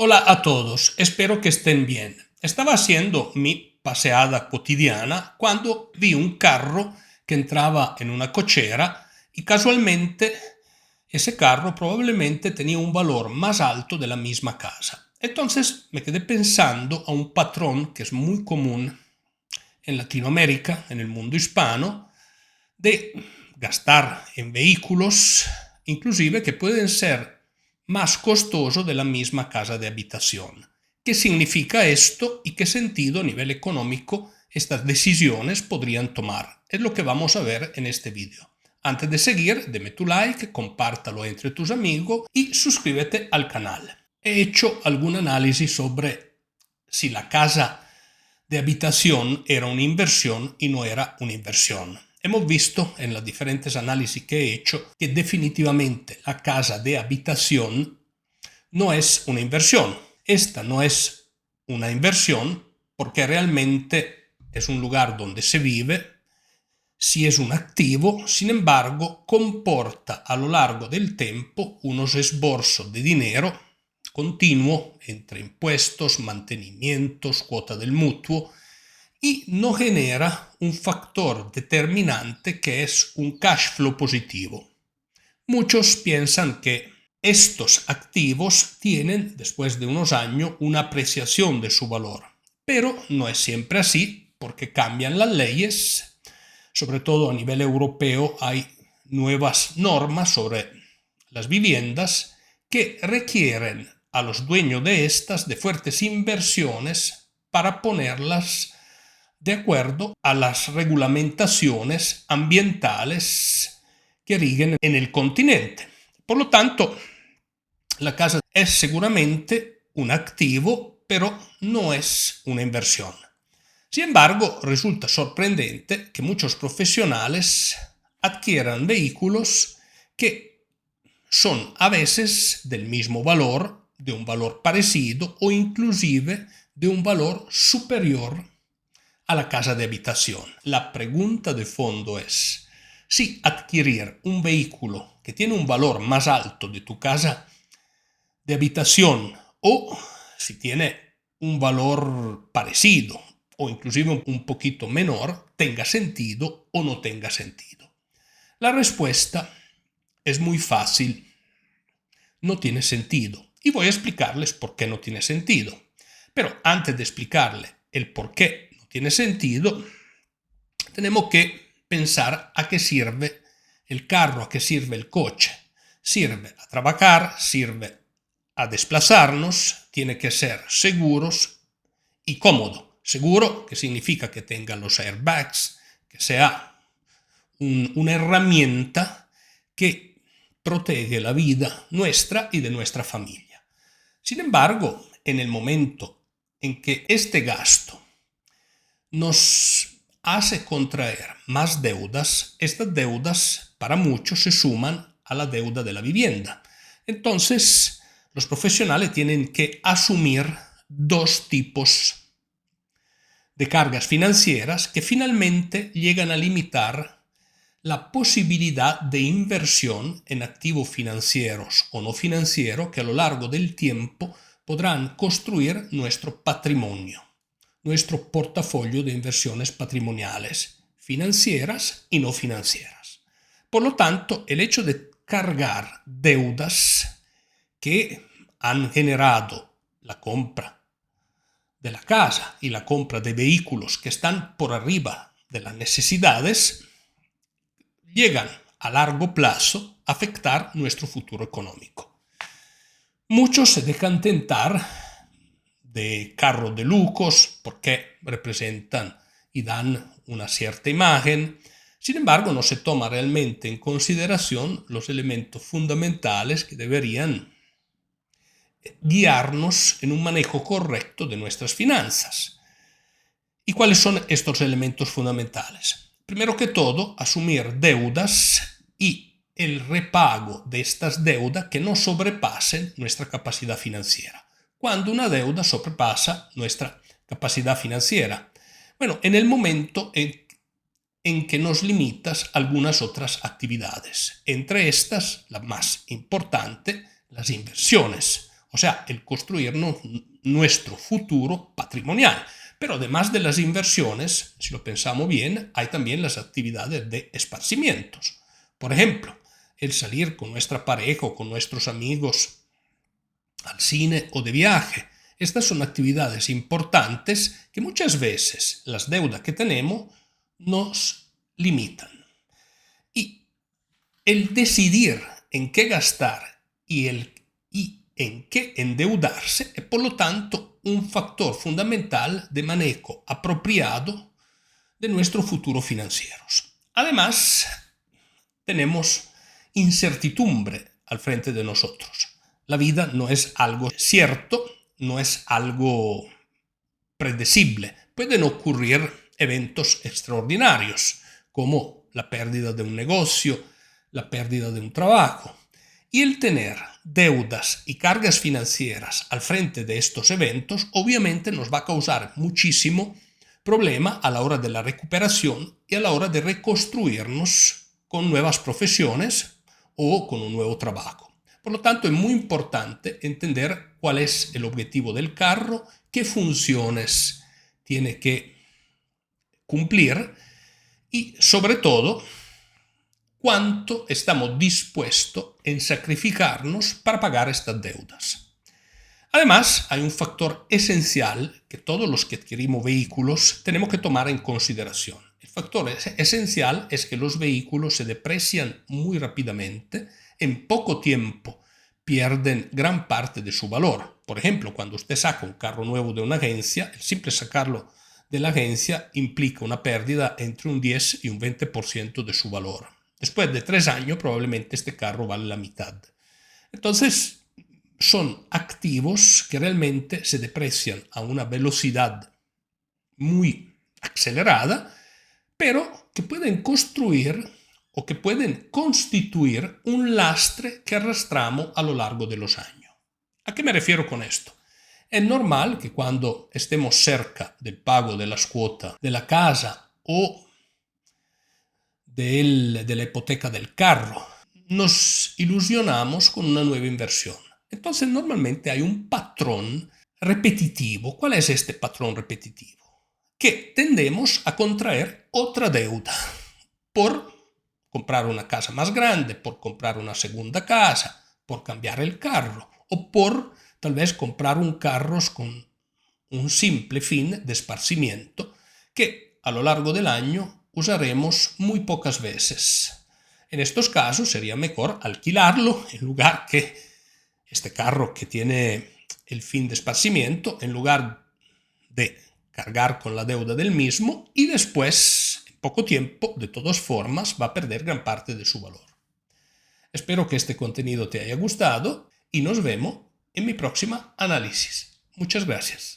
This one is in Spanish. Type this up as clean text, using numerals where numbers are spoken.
Hola a todos, espero que estén bien. Estaba haciendo mi paseada cotidiana cuando vi un carro que entraba en una cochera y casualmente ese carro probablemente tenía un valor más alto de la misma casa. Entonces me quedé pensando a un patrón que es muy común en Latinoamérica, en el mundo hispano, de gastar en vehículos, inclusive que pueden ser más costosos de la misma casa de habitación. ¿Qué significa esto y qué sentido a nivel económico estas decisiones podrían tomar? Es lo que vamos a ver en este vídeo. Antes de seguir, deme tu like, compártalo entre tus amigos y suscríbete al canal. He hecho algún análisis sobre si la casa de habitación era una inversión y no era una inversión. Hemos visto en los diferentes análisis que he hecho que definitivamente la casa de habitación no es una inversión. Esta no es una inversión porque realmente es un lugar donde se vive, sí es un activo, sin embargo comporta a lo largo del tiempo unos esborzos de dinero continuo entre impuestos, mantenimientos, cuota del mutuo, y no genera un factor determinante que es un cash flow positivo. Muchos piensan que estos activos tienen, después de unos años, una apreciación de su valor, pero no es siempre así porque cambian las leyes, sobre todo a nivel europeo hay nuevas normas sobre las viviendas que requieren a los dueños de estas de fuertes inversiones para ponerlas de acuerdo a las regulamentaciones ambientales que rigen en el continente. Por lo tanto, la casa es seguramente un activo, pero no es una inversión. Sin embargo, resulta sorprendente que muchos profesionales adquieran vehículos que son a veces del mismo valor, de un valor parecido o inclusive de un valor superior a la casa de habitación. La pregunta de fondo es si adquirir un vehículo que tiene un valor más alto de tu casa de habitación o si tiene un valor parecido o inclusive un poquito menor, tenga sentido o no tenga sentido. La respuesta es muy fácil. No tiene sentido. Y voy a explicarles por qué no tiene sentido. Pero antes de explicarle el por qué no tiene sentido, tenemos que pensar a qué sirve el carro, a qué sirve el coche. Sirve a trabajar, sirve a desplazarnos, tiene que ser seguros y cómodo. Seguro, que significa que tenga los airbags, que sea una herramienta que protege la vida nuestra y de nuestra familia. Sin embargo, en el momento en que este gasto nos hace contraer más deudas, estas deudas para muchos se suman a la deuda de la vivienda. Entonces, los profesionales tienen que asumir dos tipos de cargas financieras que finalmente llegan a limitar la posibilidad de inversión en activos financieros o no financieros que a lo largo del tiempo podrán construir nuestro patrimonio, nuestro portafolio de inversiones patrimoniales, financieras y no financieras. Por lo tanto, el hecho de cargar deudas que han generado la compra de la casa y la compra de vehículos que están por arriba de las necesidades, llegan a largo plazo a afectar nuestro futuro económico. Muchos se dejan tentar de carros de lujos porque representan y dan una cierta imagen. Sin embargo, no se toma realmente en consideración los elementos fundamentales que deberían guiarnos en un manejo correcto de nuestras finanzas. ¿Y cuáles son estos elementos fundamentales? Primero que todo, asumir deudas y el repago de estas deudas que no sobrepasen nuestra capacidad financiera. Cuando una deuda sobrepasa nuestra capacidad financiera, bueno, en el momento en que nos limitas algunas otras actividades, entre estas la más importante, las inversiones, o sea, el construirnos nuestro futuro patrimonial. Pero además de las inversiones, si lo pensamos bien, hay también las actividades de esparcimientos. Por ejemplo, el salir con nuestra pareja o con nuestros amigos al cine o de viaje. Estas son actividades importantes que muchas veces las deudas que tenemos nos limitan. Y el decidir en qué gastar y en qué endeudarse es, por lo tanto, un factor fundamental de manejo apropiado de nuestro futuro financiero. Además, tenemos incertidumbre al frente de nosotros. La vida no es algo cierto, no es algo predecible. Pueden ocurrir eventos extraordinarios, como la pérdida de un negocio, la pérdida de un trabajo. Y el tener deudas y cargas financieras al frente de estos eventos obviamente nos va a causar muchísimo problema a la hora de la recuperación y a la hora de reconstruirnos con nuevas profesiones o con un nuevo trabajo. Por lo tanto, es muy importante entender cuál es el objetivo del carro, qué funciones tiene que cumplir y, sobre todo, cuánto estamos dispuestos en sacrificarnos para pagar estas deudas. Además, hay un factor esencial que todos los que adquirimos vehículos tenemos que tomar en consideración. El factor esencial es que los vehículos se deprecian muy rápidamente, en poco tiempo pierden gran parte de su valor. Por ejemplo, cuando usted saca un carro nuevo de una agencia, el simple sacarlo de la agencia implica una pérdida entre un 10 y un 20% de su valor. Después de 3 años probablemente este carro vale la mitad. Entonces, son activos que realmente se deprecian a una velocidad muy acelerada, pero que pueden construir o que pueden constituir un lastre que arrastramos a lo largo de los años. ¿A qué me refiero con esto? Es normal que cuando estemos cerca del pago de las cuotas de la casa o de la hipoteca del carro, nos ilusionamos con una nueva inversión. Entonces normalmente hay un patrón repetitivo. ¿Cuál es este patrón repetitivo? Que tendemos a contraer otra deuda por comprar una casa más grande, por comprar una segunda casa, por cambiar el carro o por tal vez comprar un carro con un simple fin de esparcimiento que a lo largo del año usaremos muy pocas veces. En estos casos sería mejor alquilarlo en lugar que este carro que tiene el fin de esparcimiento, en lugar de cargar con la deuda del mismo y después, en poco tiempo, de todas formas, va a perder gran parte de su valor. Espero que este contenido te haya gustado y nos vemos en mi próxima análisis. Muchas gracias.